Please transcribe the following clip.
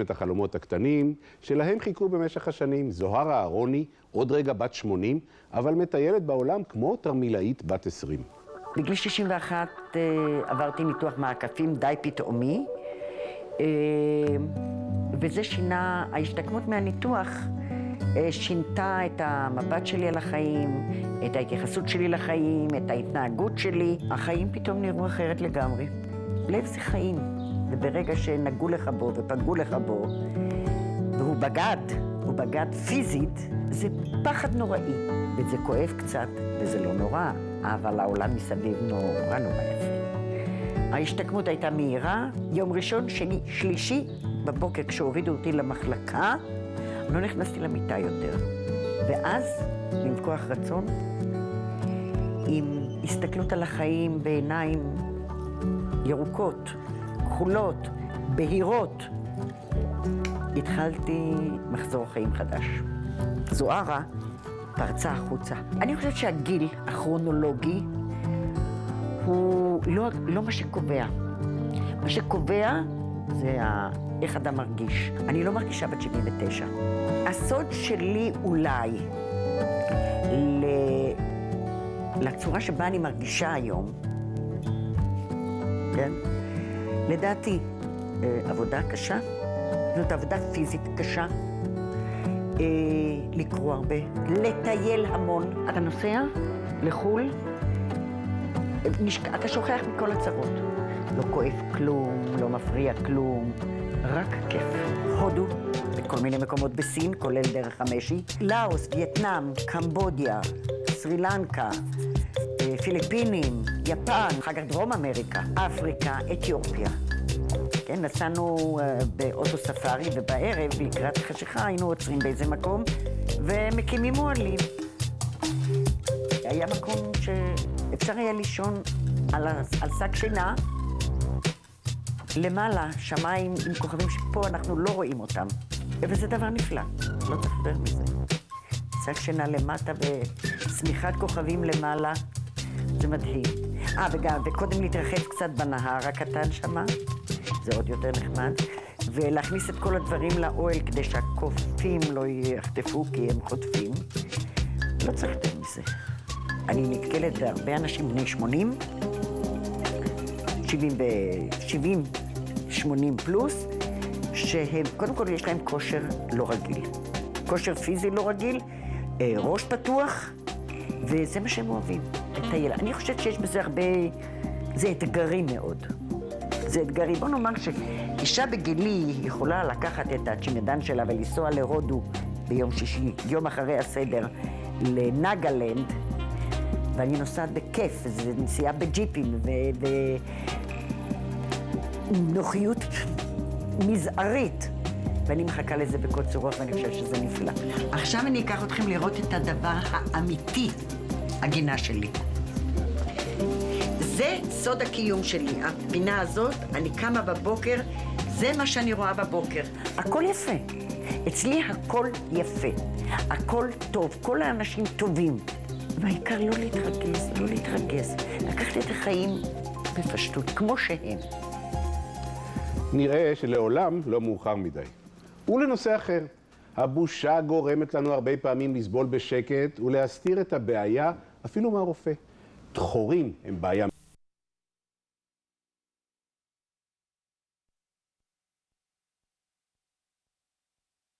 את החלומות הקטנים שלהם חיכו במשך השנים. זוהר אהרוני, עוד רגע בת 80, אבל מטיילת בעולם כמו תרמילאית בת 20. בגיל 61 עברתי ניתוח מעקפים די פתאומי, וזה שינה, ההשתקמות מהניתוח שינתה את המבט שלי על החיים, את ההתייחסות שלי לחיים, את ההתנהגות שלי. החיים פתאום נראו אחרת לגמרי. לב זה חיים, וברגע שנגעו לך בו ופגעו לך בו, והוא בגד פיזית, זה פחד נוראי. וזה כואב קצת, וזה לא נורא, אבל העולם מסביב נורא יפה. ההשתקמות הייתה מהירה, יום ראשון, שני, שלישי, בבוקר כשהורידו אותי למחלקה, לא נכנסתי למיטה יותר. ואז, עם כוח רצון, עם הסתכלות על החיים בעיניים ירוקות, כחולות, בהירות, התחלתי מחזור חיים חדש. זוהרה פרצה החוצה. אני חושבת שהגיל הכרונולוגי הוא לא מה שקובע. מה שקובע זה איך אדם מרגיש. אני לא מרגישה בת 79. הסוד שלי אולי לצורה שבה אני מרגישה היום, כן? לדעתי, עבודה קשה, זאת עבודה פיזית קשה, לקרוא הרבה, לטייל המון. אתה נוסע לחול, אתה שוכח מכל הצרות. לא כואב כלום, לא מפריע כלום, רק כיף. הודו, בכל מיני מקומות בסין, כולל דרך המשי, לאוס, וייטנאם, קמבודיה, סרי לנקה, פיליפינים, יפן, אחר כך דרום אמריקה, אפריקה, אתיופיה. כן, נסענו באוטו ספארי, ובערב, לקראת חשיכה, היינו עוצרים באיזה מקום, ומקימים מועלים. היה מקום שאפשר היה לישון על שק שינה, למעלה, שמיים עם כוכבים שפה אנחנו לא רואים אותם. וזה דבר נפלא, לא צריך לדבר מזה. שק שינה למטה ושמיכת כוכבים למעלה, זה מדהים. וקודם להתרחב קצת בנהר הקטן שמה, זה עוד יותר נחמד, ולהכניס את כל הדברים לאוהל כדי שהקופים לא יחטפו כי הם חוטפים. לא צריך לדבר מזה. אני נתקלת בהרבה אנשים בני 80, 70, 80 פלוס, שהם, קודם כל יש להם כושר לא רגיל. כושר פיזי לא רגיל, ראש פתוח, וזה מה שהם אוהבים, לטייל. אני חושבת שיש בזה הרבה, זה אתגרי מאוד. זה אתגרי. בוא נאמר שאישה בגילי יכולה לקחת את הצ'ימדן שלה ולנסוע להודו ביום שישי, יום אחרי הסדר, לנגלנד, ואני נוסעת בכיף, זה נסיעה בג'יפים, ונוחיות מזערית. ואני מחכה לזה בקוצר רוח, ואני חושבת שזה נפלא. עכשיו אני אקח אתכם לראות את הדבר האמיתי, הגינה שלי. זה סוד הקיום שלי. הפינה הזאת, אני קמה בבוקר, זה מה שאני רואה בבוקר. הכל יפה. אצלי הכל יפה. הכל טוב. כל האנשים טובים. והעיקר לא להתרגז. לקחת את החיים בפשטות, כמו שהם. נראה שלעולם לא מאוחר מדי. ולנושא אחר, הבושה גורמת לנו הרבה פעמים לסבול בשקט ולהסתיר את הבעיה אפילו מהרופא. דחורים הם בעיה